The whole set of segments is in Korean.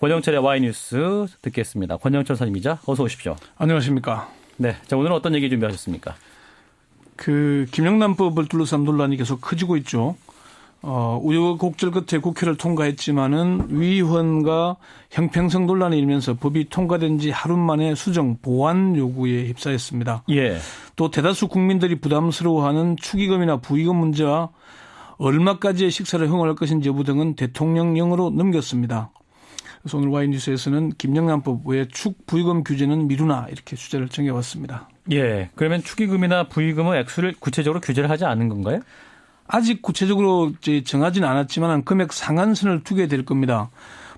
권영철의 와이뉴스 듣겠습니다. 권영철 선임이자 어서 오십시오. 안녕하십니까. 네, 자 오늘은 어떤 얘기 준비하셨습니까? 김영란법을 둘러싼 논란이 계속 커지고 있죠. 우여곡절 끝에 국회를 통과했지만은 위헌과 형평성 논란이 일면서 법이 통과된 지 하루 만에 수정 보완 요구에 휩싸였습니다. 예. 또 대다수 국민들이 부담스러워하는 축의금이나 부의금 문제와 얼마까지의 식사를 허용할 것인지 여부 등은 대통령령으로 넘겼습니다. 그래서 오늘 와이뉴스에서는 김영란법 외 축부의금 규제는 미루나 이렇게 주제를 정해왔습니다. 예. 그러면 축의금이나 부의금의 액수를 구체적으로 규제를 하지 않은 건가요? 아직 구체적으로 정하지는 않았지만 금액 상한선을 두게 될 겁니다.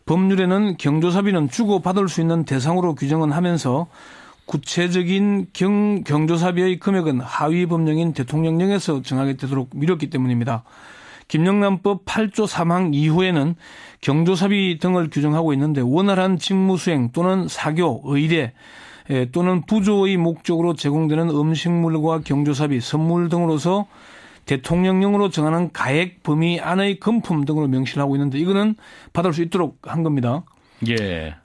법률에는 경조사비는 주고받을 수 있는 대상으로 규정은 하면서 구체적인 경조사비의 금액은 하위 법령인 대통령령에서 정하게 되도록 미뤘기 때문입니다. 김영란법 8조 3항 2호에는 경조사비 등을 규정하고 있는데 원활한 직무수행 또는 사교, 의례 또는 부조의 목적으로 제공되는 음식물과 경조사비, 선물 등으로서 대통령령으로 정하는 가액 범위 안의 금품 등으로 명시를 하고 있는데 이거는 받을 수 있도록 한 겁니다. 예.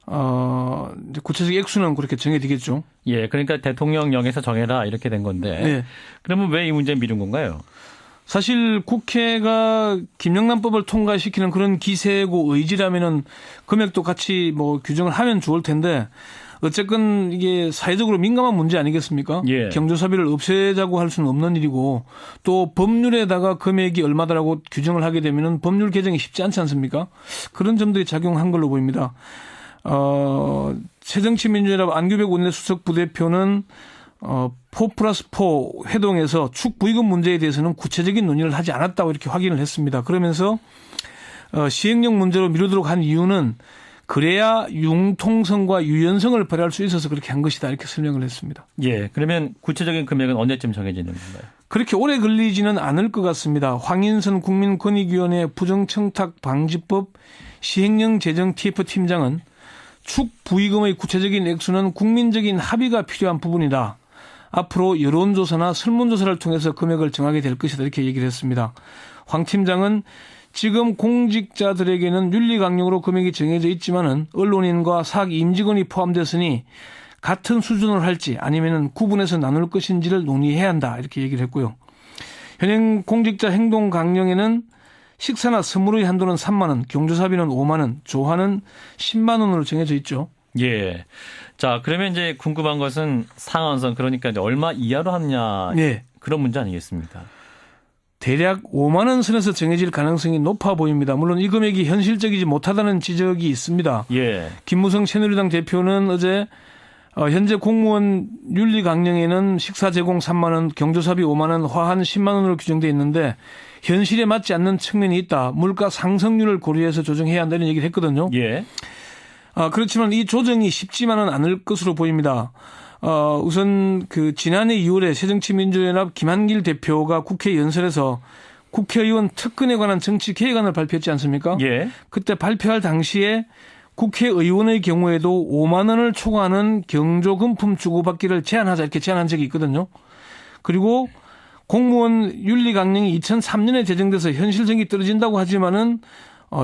구체적 액수는 그렇게 정해지겠죠. 예. 그러니까 대통령령에서 정해라 이렇게 된 건데. 네. 그러면 왜 이 문제는 미룬 건가요? 사실 국회가 김영란법을 통과시키는 그런 기세고 의지라면은 금액도 같이 규정을 하면 좋을 텐데 어쨌건 이게 사회적으로 민감한 문제 아니겠습니까? 예. 경조사비를 없애자고 할 수는 없는 일이고 또 법률에다가 금액이 얼마다라고 규정을 하게 되면은 법률 개정이 쉽지 않지 않습니까? 그런 점들이 작용한 걸로 보입니다. 새정치민주연합 안규백 원내수석 부대표는 4+4 회동에서 축부의금 문제에 대해서는 구체적인 논의를 하지 않았다고 이렇게 확인을 했습니다. 그러면서 시행령 문제로 미루도록 한 이유는 그래야 융통성과 유연성을 발휘할 수 있어서 그렇게 한 것이다 이렇게 설명을 했습니다. 예. 그러면 구체적인 금액은 언제쯤 정해지는 건가요? 그렇게 오래 걸리지는 않을 것 같습니다. 황인선 국민권익위원회 부정청탁방지법 시행령 제정 TF 팀장은 축부의금의 구체적인 액수는 국민적인 합의가 필요한 부분이다. 앞으로 여론조사나 설문조사를 통해서 금액을 정하게 될 것이다 이렇게 얘기를 했습니다. 황 팀장은 지금 공직자들에게는 윤리강령으로 금액이 정해져 있지만은 언론인과 사학 임직원이 포함됐으니 같은 수준으로 할지 아니면은 구분해서 나눌 것인지를 논의해야 한다 이렇게 얘기를 했고요. 현행 공직자 행동강령에는 식사나 선물의 한도는 3만 원, 경조사비는 5만 원, 조화는 10만 원으로 정해져 있죠. 예. 자, 그러면 이제 궁금한 것은 상한선 그러니까 이제 얼마 이하로 하느냐 네. 그런 문제 아니겠습니까? 대략 5만 원 선에서 정해질 가능성이 높아 보입니다. 물론 이 금액이 현실적이지 못하다는 지적이 있습니다. 예. 김무성 새누리당 대표는 어제 현재 공무원 윤리 강령에는 식사 제공 3만 원, 경조사비 5만 원, 화한 10만 원으로 규정되어 있는데 현실에 맞지 않는 측면이 있다. 물가 상승률을 고려해서 조정해야 한다는 얘기를 했거든요. 예. 그렇지만 이 조정이 쉽지만은 않을 것으로 보입니다. 우선 지난해 2월에 새정치민주연합 김한길 대표가 국회 연설에서 국회의원 특근에 관한 정치 계획안을 발표했지 않습니까? 예. 그때 발표할 당시에 국회의원의 경우에도 5만 원을 초과하는 경조금품 주고받기를 제한하자 이렇게 제안한 적이 있거든요. 그리고 공무원 윤리 강령이 2003년에 제정돼서 현실성이 떨어진다고 하지만은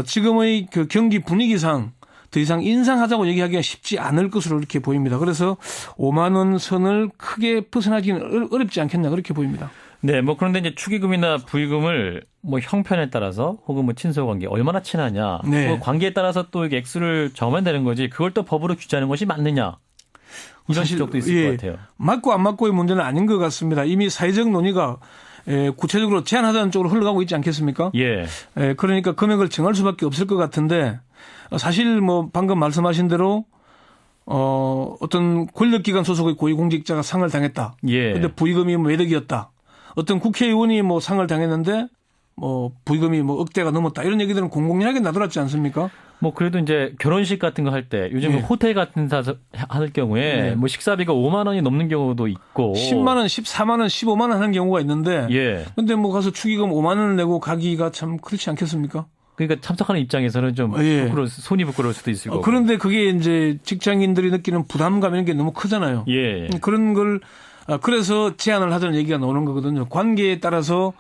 지금의 경기 분위기상 더 이상 인상하자고 얘기하기가 쉽지 않을 것으로 이렇게 보입니다. 그래서 5만 원 선을 크게 벗어나기는 어렵지 않겠나 그렇게 보입니다. 네, 그런데 이제 축의금이나 부의금을 형편에 따라서 혹은 친소관계 얼마나 친하냐, 네. 관계에 따라서 또 액수를 정하면 되는 거지 그걸 또 법으로 규제하는 것이 맞느냐 이런 지적도 있을 것 같아요. 맞고 안 맞고의 문제는 아닌 것 같습니다. 이미 사회적 논의가 구체적으로 제한하자는 쪽으로 흘러가고 있지 않겠습니까? 예. 그러니까 금액을 정할 수밖에 없을 것 같은데 사실 방금 말씀하신 대로 어떤 권력기관 소속의 고위공직자가 상을 당했다. 예. 근데 부의금이 매덕이었다. 어떤 국회의원이 상을 당했는데 부의금이 억대가 넘었다. 이런 얘기들은 공공연하게 나돌았지 않습니까? 그래도 이제 결혼식 같은 거 할 때 요즘 호텔 같은 데서 할 경우에 식사비가 5만 원이 넘는 경우도 있고 10만 원, 14만 원, 15만 원 하는 경우가 있는데 예. 근데 가서 축의금 5만 원을 내고 가기가 참 그렇지 않겠습니까? 그러니까 참석하는 입장에서는 좀 손이 부끄러울 수도 있을 거고. 그런데 그게 이제 직장인들이 느끼는 부담감 이런 게 너무 크잖아요. 예. 그런 걸 그래서 제한을 하자는 얘기가 나오는 거거든요. 관계에 따라서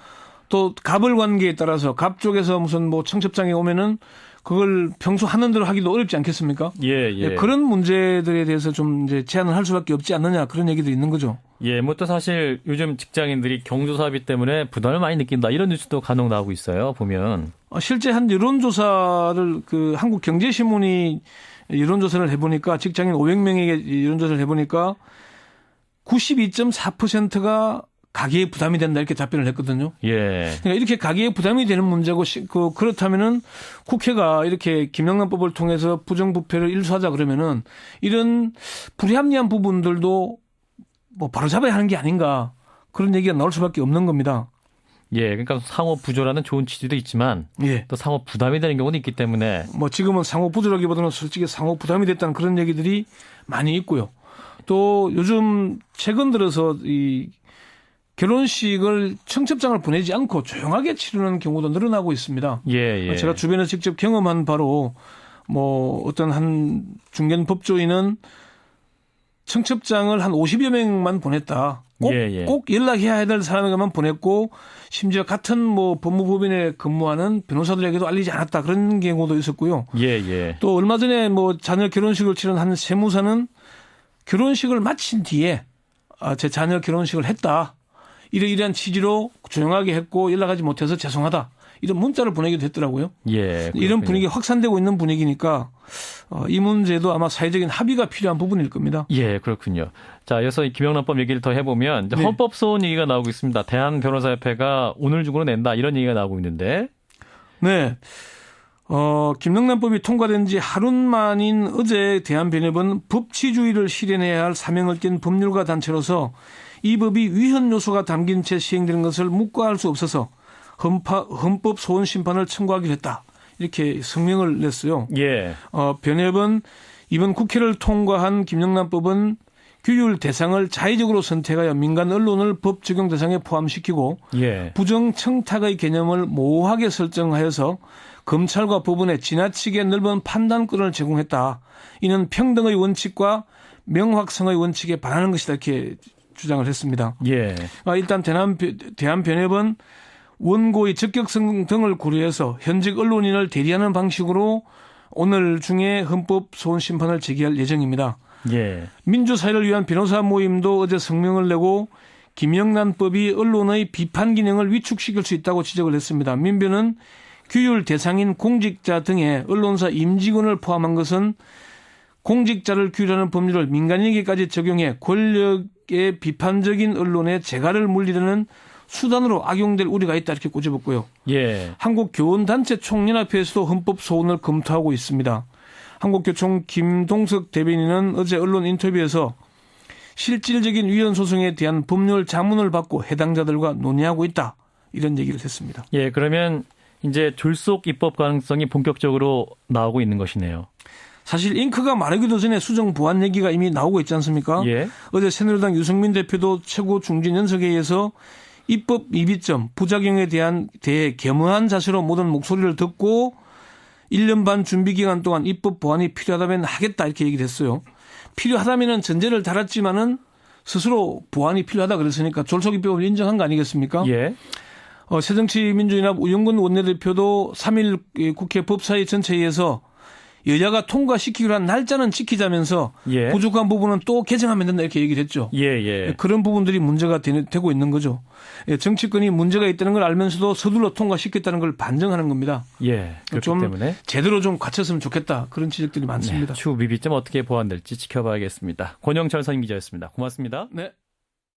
또 갑을 관계에 따라서 갑 쪽에서 무슨 청첩장에 오면은 그걸 평소 하는 대로 하기도 어렵지 않겠습니까? 예. 그런 문제들에 대해서 좀 이제 제한을 할 수밖에 없지 않느냐 그런 얘기도 있는 거죠. 예, 뭐 또 사실 요즘 직장인들이 경조사비 때문에 부담을 많이 느낀다 이런 뉴스도 간혹 나오고 있어요. 보면 실제 한 여론조사를 그 한국경제신문이 여론조사를 해보니까 직장인 500명에게 여론조사를 해보니까 92.4%가 가계에 부담이 된다 이렇게 답변을 했거든요. 예. 그러니까 이렇게 가계에 부담이 되는 문제고 그렇다면은 국회가 이렇게 김영란법을 통해서 부정부패를 일소하자 그러면은 이런 불합리한 부분들도 뭐 바로잡아야 하는 게 아닌가 그런 얘기가 나올 수밖에 없는 겁니다. 예, 그러니까 상호 부조라는 좋은 취지도 있지만 예. 또 상호 부담이 되는 경우도 있기 때문에 뭐 지금은 상호 부조라기보다는 솔직히 상호 부담이 됐다는 그런 얘기들이 많이 있고요. 또 요즘 최근 들어서 이 결혼식을 청첩장을 보내지 않고 조용하게 치르는 경우도 늘어나고 있습니다. 예. 제가 주변에서 직접 경험한 바로 뭐 어떤 한 중견 법조인은 청첩장을 한 50여 명만 보냈다. 꼭 연락해야 될 사람에게만 보냈고 심지어 같은 뭐 법무법인에 근무하는 변호사들에게도 알리지 않았다. 그런 경우도 있었고요. 예. 또 얼마 전에 뭐 자녀 결혼식을 치른 한 세무사는 결혼식을 마친 뒤에 제 자녀 결혼식을 했다. 이러이러한 취지로 조용하게 했고 연락하지 못해서 죄송하다. 이런 문자를 보내기도 했더라고요. 예. 이런 분위기 확산되고 있는 분위기니까 이 문제도 아마 사회적인 합의가 필요한 부분일 겁니다. 예, 그렇군요. 자, 이어서 김영란법 얘기를 더 해보면 이제 네. 헌법 소원 얘기가 나오고 있습니다. 대한변호사협회가 오늘 중으로 낸다 이런 얘기가 나오고 있는데. 네. 김영란법이 통과된 지 하루 만인 어제 대한변협은 법치주의를 실현해야 할 사명을 띈 법률가 단체로서 이 법이 위헌 요소가 담긴 채 시행되는 것을 묵과할 수 없어서 헌법 소원 심판을 청구하기로 했다. 이렇게 성명을 냈어요. 예. 변협은 이번 국회를 통과한 김영란법은 규율 대상을 자의적으로 선택하여 민간 언론을 법 적용 대상에 포함시키고 예. 부정 청탁의 개념을 모호하게 설정하여서 검찰과 법원에 지나치게 넓은 판단권을 제공했다. 이는 평등의 원칙과 명확성의 원칙에 반하는 것이다. 이렇게 주장을 했습니다. 예. 일단 대한변협은 원고의 적격성 등을 고려해서 현직 언론인을 대리하는 방식으로 오늘 중에 헌법 소원 심판을 제기할 예정입니다. 예. 민주사회를 위한 변호사 모임도 어제 성명을 내고 김영란법이 언론의 비판 기능을 위축시킬 수 있다고 지적을 했습니다. 민변은 규율 대상인 공직자 등의 언론사 임직원을 포함한 것은 공직자를 규율하는 법률을 민간인에게까지 적용해 권력의 비판적인 언론의 재갈을 물리려는 수단으로 악용될 우려가 있다 이렇게 꼬집었고요. 예. 한국교원단체 총연합회에서도 헌법 소원을 검토하고 있습니다. 한국교총 김동석 대변인은 어제 언론 인터뷰에서 실질적인 위헌 소송에 대한 법률 자문을 받고 해당자들과 논의하고 있다 이런 얘기를 했습니다. 예, 그러면 이제 졸속 입법 가능성이 본격적으로 나오고 있는 것이네요. 사실 잉크가 마르기도 전에 수정 보완 얘기가 이미 나오고 있지 않습니까? 예. 어제 새누리당 유승민 대표도 최고 중진연석회의에서 입법 미비점, 부작용에 대해 겸허한 자세로 모든 목소리를 듣고 1년 반 준비 기간 동안 입법 보완이 필요하다면 하겠다 이렇게 얘기를 했어요. 필요하다면은 전제를 달았지만은 스스로 보완이 필요하다 그랬으니까 졸속 입법을 인정한 거 아니겠습니까? 예. 새정치민주연합 우영근 원내대표도 3일 국회 법사위 전체회의에서 여야가 통과시키기로 한 날짜는 지키자면서 예. 부족한 부분은 또 개정하면 된다 이렇게 얘기를 했죠. 예. 그런 부분들이 문제가 되고 있는 거죠. 정치권이 문제가 있다는 걸 알면서도 서둘러 통과시켰다는 걸 반증하는 겁니다. 예. 그렇기 좀 때문에 제대로 좀 갖췄으면 좋겠다. 그런 지적들이 많습니다. 추후 미비점 어떻게 보완될지 지켜봐야겠습니다. 권영철 선임 기자였습니다. 고맙습니다. 네.